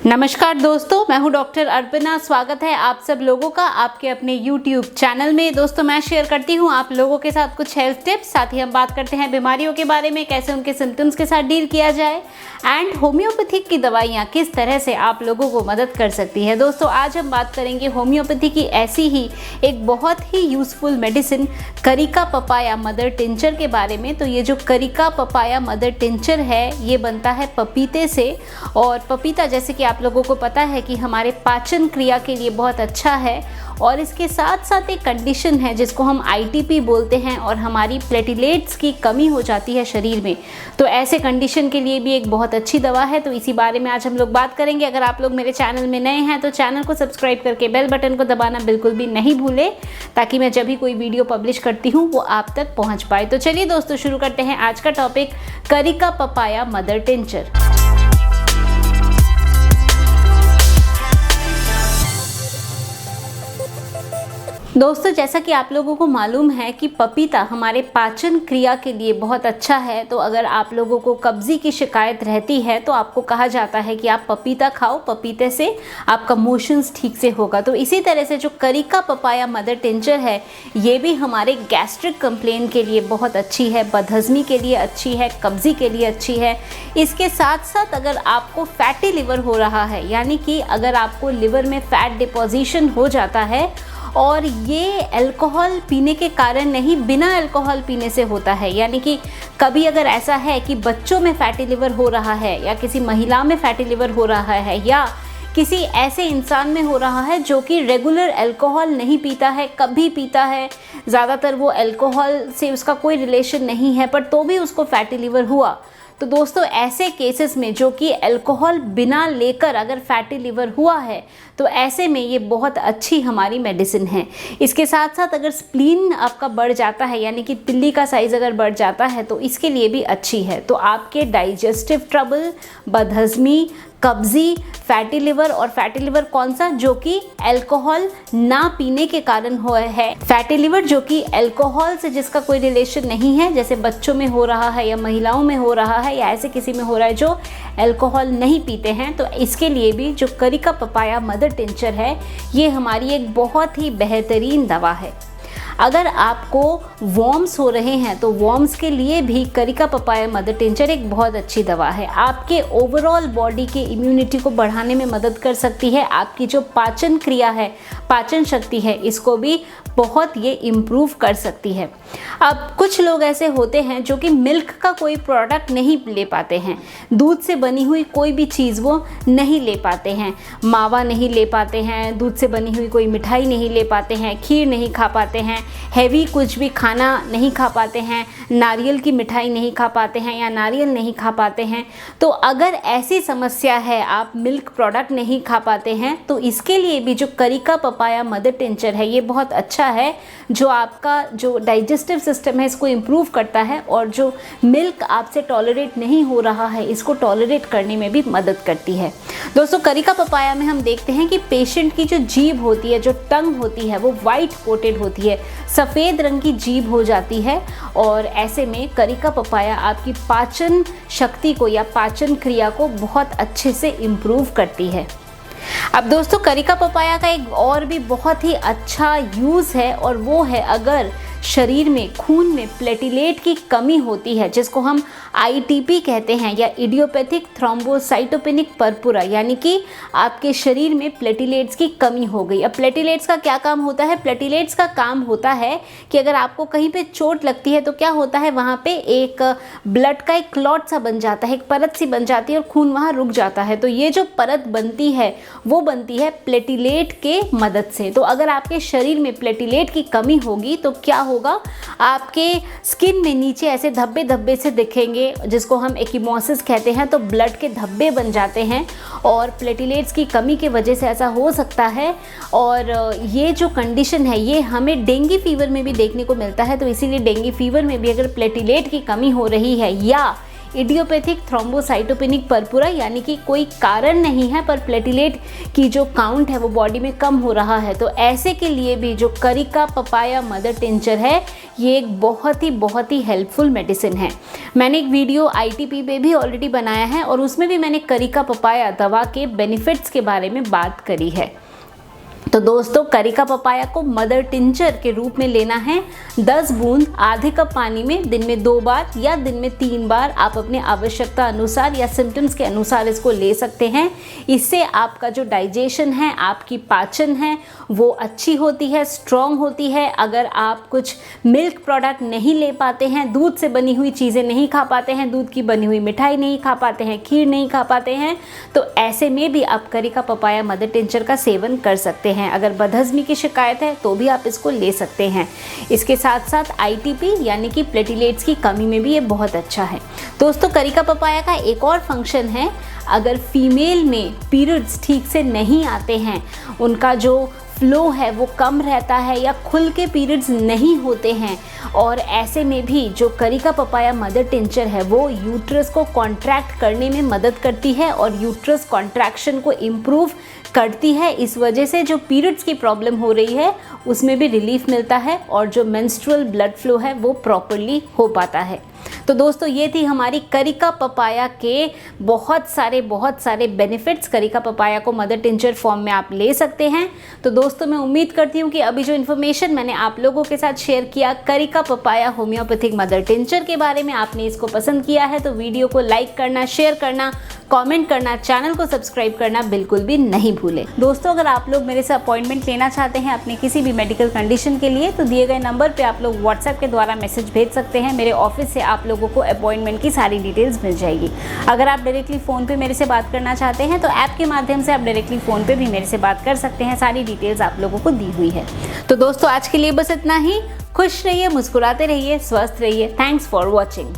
नमस्कार दोस्तों, मैं हूं डॉक्टर अर्पणा। स्वागत है आप सब लोगों का आपके अपने YouTube चैनल में। दोस्तों, मैं शेयर करती हूं आप लोगों के साथ कुछ हेल्थ टिप्स, साथ ही हम बात करते हैं बीमारियों के बारे में, कैसे उनके सिम्टम्स के साथ डील किया जाए एंड होम्योपैथिक की दवाइयां किस तरह से आप लोगों को मदद कर सकती है। दोस्तों, आज हम बात करेंगे होम्योपैथी की ऐसी ही एक बहुत ही useful medicine carica papaya mother tincture के बारे में। तो ये जो करिका पपाया मदर टिंचर है ये बनता है पपीते से, और पपीता जैसे कि आप लोगों को पता है कि हमारे पाचन क्रिया के लिए बहुत अच्छा है। और इसके साथ साथ एक कंडीशन है जिसको हम ITP बोलते हैं, और हमारी प्लेटिलेट्स की कमी हो जाती है शरीर में, तो ऐसे कंडीशन के लिए भी एक बहुत अच्छी दवा है। तो इसी बारे में आज हम लोग बात करेंगे। अगर आप लोग मेरे चैनल में नए हैं तो चैनल को सब्सक्राइब करके बेल बटन को दबाना बिल्कुल भी नहीं भूलें, ताकि मैं जब भी कोई वीडियो पब्लिश करती हूँ वो आप तक पहुँच पाए। तो चलिए दोस्तों, शुरू करते हैं आज का टॉपिक, करिका पपाया मदर टिंचर। दोस्तों, जैसा कि आप लोगों को मालूम है कि पपीता हमारे पाचन क्रिया के लिए बहुत अच्छा है। तो अगर आप लोगों को कब्जी की शिकायत रहती है तो आपको कहा जाता है कि आप पपीता खाओ, पपीते से आपका मोशंस ठीक से होगा। तो इसी तरह से जो करिका पपाया मदर टिंचर है ये भी हमारे गैस्ट्रिक कंप्लेन के लिए बहुत अच्छी है, बदहज़मी के लिए अच्छी है, कब्जी के लिए अच्छी है। इसके साथ साथ अगर आपको फैटी लिवर हो रहा है, यानी कि अगर आपको लिवर में फैट डिपोजिशन हो जाता है, और ये अल्कोहल पीने के कारण नहीं, बिना अल्कोहल पीने से होता है। यानी कि कभी अगर ऐसा है कि बच्चों में फैटी लिवर हो रहा है, या किसी महिला में फैटी लिवर हो रहा है, या किसी ऐसे इंसान में हो रहा है जो कि रेगुलर अल्कोहल नहीं पीता है, कभी पीता है, ज़्यादातर वो अल्कोहल से उसका कोई रिलेशन नहीं है, पर तो भी उसको फैटी लिवर हुआ, तो दोस्तों ऐसे केसेस में जो कि अल्कोहल बिना लेकर अगर फैटी लिवर हुआ है तो ऐसे में ये बहुत अच्छी हमारी मेडिसिन है। इसके साथ साथ अगर स्प्लीन आपका बढ़ जाता है, यानी कि तिल्ली का साइज़ अगर बढ़ जाता है, तो इसके लिए भी अच्छी है। तो आपके डाइजेस्टिव ट्रबल, बदहज़मी, कब्जी, फैटी लिवर, और फैटी लिवर कौन सा, जो कि अल्कोहल ना पीने के कारण हुआ है, फैटी लिवर जो कि अल्कोहल से जिसका कोई रिलेशन नहीं है, जैसे बच्चों में हो रहा है या महिलाओं में हो रहा है या ऐसे किसी में हो रहा है जो अल्कोहल नहीं पीते हैं, तो इसके लिए भी जो करिका पपाया मदर टिंचर है ये हमारी एक बहुत ही बेहतरीन दवा है। अगर आपको वॉर्म्स हो रहे हैं तो वॉर्म्स के लिए भी करिका पपाया मदर टिंचर एक बहुत अच्छी दवा है। आपके ओवरऑल बॉडी के इम्यूनिटी को बढ़ाने में मदद कर सकती है। आपकी जो पाचन क्रिया है, पाचन शक्ति है, इसको भी बहुत ये इम्प्रूव कर सकती है। अब कुछ लोग ऐसे होते हैं जो कि मिल्क का कोई प्रोडक्ट नहीं ले पाते हैं, दूध से बनी हुई कोई भी चीज़ वो नहीं ले पाते हैं, मावा नहीं ले पाते हैं, दूध से बनी हुई कोई मिठाई नहीं ले पाते हैं, खीर नहीं खा पाते हैं, हैवी कुछ भी खाना नहीं खा पाते हैं, नारियल की मिठाई नहीं खा पाते हैं या नारियल नहीं खा पाते हैं। तो अगर ऐसी समस्या है, आप मिल्क प्रोडक्ट नहीं खा पाते हैं, तो इसके लिए भी जो करिका पपाया मदर टिंचर है ये बहुत अच्छा है, जो आपका जो डाइजेस्टिव सिस्टम है इसको इम्प्रूव करता है, और जो मिल्क आपसे टॉलरेट नहीं हो रहा है इसको टॉलरेट करने में भी मदद करती है। दोस्तों, करिका पपाया में हम देखते हैं कि पेशेंट की जो जीभ होती है, जो टंग होती है, वो वाइट कोटेड होती है, सफ़ेद रंग की जीभ हो जाती है, और ऐसे में करिका पपाया आपकी पाचन शक्ति को या पाचन क्रिया को बहुत अच्छे से इम्प्रूव करती है। अब दोस्तों, करिका पपाया का एक और भी बहुत ही अच्छा यूज़ है, और वो है अगर शरीर में, खून में प्लेटिलेट की कमी होती है, जिसको हम ITP कहते हैं, या इडियोपैथिक थ्रोम्बोसाइटोपेनिक पर्पुरा, यानी कि आपके शरीर में प्लेटिलेट्स की कमी हो गई। अब प्लेटिलेट्स का क्या काम होता है? प्लेटिलेट्स का काम होता है कि अगर आपको कहीं पे चोट लगती है तो क्या होता है, वहाँ पे एक ब्लड का एक क्लॉट सा बन जाता है, एक परत सी बन जाती है, और खून वहाँ रुक जाता है। तो ये जो परत बनती है वो बनती है प्लेटिलेट के मदद से। तो अगर आपके शरीर में प्लेटिलेट की कमी होगी तो क्या होगा, आपके स्किन में नीचे ऐसे धब्बे धब्बे से दिखेंगे, जिसको हम एक्यूमोसिस कहते हैं। तो ब्लड के धब्बे बन जाते हैं, और प्लेटिलेट्स की कमी की वजह से ऐसा हो सकता है। और ये जो कंडीशन है ये हमें डेंगू फीवर में भी देखने को मिलता है। तो इसीलिए डेंगू फीवर में भी अगर प्लेटिलेट की कमी हो रही है, या इडियोपैथिक थ्रोम्बोसाइटोपेनिक पर्पुरा यानी कि कोई कारण नहीं है पर प्लेटिलेट की जो काउंट है वो बॉडी में कम हो रहा है, तो ऐसे के लिए भी जो करिका पपाया मदर टिंचर है ये एक बहुत ही हेल्पफुल मेडिसिन है। मैंने एक वीडियो ITP पे भी ऑलरेडी बनाया है और उसमें भी मैंने करिका पपाया दवा के बेनिफिट्स के बारे में बात करी है। तो दोस्तों, करिका पपाया को मदर टिंचर के रूप में लेना है। 10 बूंद आधे कप पानी में दिन में 2 बार या दिन में 3 बार आप अपने आवश्यकता अनुसार या सिम्टम्स के अनुसार इसको ले सकते हैं। इससे आपका जो डाइजेशन है, आपकी पाचन है वो अच्छी होती है, स्ट्रॉन्ग होती है। अगर आप कुछ मिल्क प्रोडक्ट नहीं ले पाते हैं, दूध से बनी हुई चीज़ें नहीं खा पाते हैं, दूध की बनी हुई मिठाई नहीं खा पाते हैं, खीर नहीं खा पाते हैं, तो ऐसे में भी आप करिका पपाया मदर टिंचर का सेवन कर सकते हैं। अगर बदहजमी की शिकायत है तो भी आप इसको ले सकते हैं। इसके साथ साथ ITP यानी कि प्लेटिलेट्स की कमी में भी ये बहुत अच्छा है। दोस्तों, करिका पपाया का एक और फंक्शन है, अगर फीमेल में पीरियड्स ठीक से नहीं आते हैं, उनका जो फ्लो है वो कम रहता है या खुल के पीरियड्स नहीं होते हैं, और ऐसे में भी जो करिका पपाया मदर टिंचर है वो यूट्रस को कॉन्ट्रैक्ट करने में मदद करती है और यूट्रस कॉन्ट्रैक्शन को इम्प्रूव करती है। इस वजह से जो पीरियड्स की प्रॉब्लम हो रही है उसमें भी रिलीफ मिलता है और जो मेंस्ट्रुअल ब्लड फ्लो है वो प्रॉपरली हो पाता है। तो दोस्तों, ये थी हमारी करिका पपाया के बहुत सारे बेनिफिट्स। करिका पपाया को मदर टिंचर फॉर्म में आप ले सकते हैं। तो दोस्तों, मैं उम्मीद करती हूँ कि अभी जो इन्फॉर्मेशन मैंने आप लोगों के साथ शेयर किया करिका पपाया होम्योपैथिक मदर टिंचर के बारे में, आपने इसको पसंद किया है। तो वीडियो को लाइक करना, शेयर करना, कमेंट करना, चैनल को सब्सक्राइब करना बिल्कुल भी नहीं भूलें। दोस्तों, अगर आप लोग मेरे से अपॉइंटमेंट लेना चाहते हैं अपने किसी भी मेडिकल कंडीशन के लिए, तो दिए गए नंबर पे आप लोग व्हाट्सएप के द्वारा मैसेज भेज सकते हैं। मेरे ऑफिस से आप लोगों को अपॉइंटमेंट की सारी डिटेल्स मिल जाएगी। अगर आप डायरेक्टली फ़ोन पे मेरे से बात करना चाहते हैं तो ऐप के माध्यम से आप डायरेक्टली फ़ोन पे भी मेरे से बात कर सकते हैं। सारी डिटेल्स आप लोगों को दी हुई है। तो दोस्तों, आज के लिए बस इतना ही। खुश रहिए, मुस्कुराते रहिए, स्वस्थ रहिए। Thanks for watching.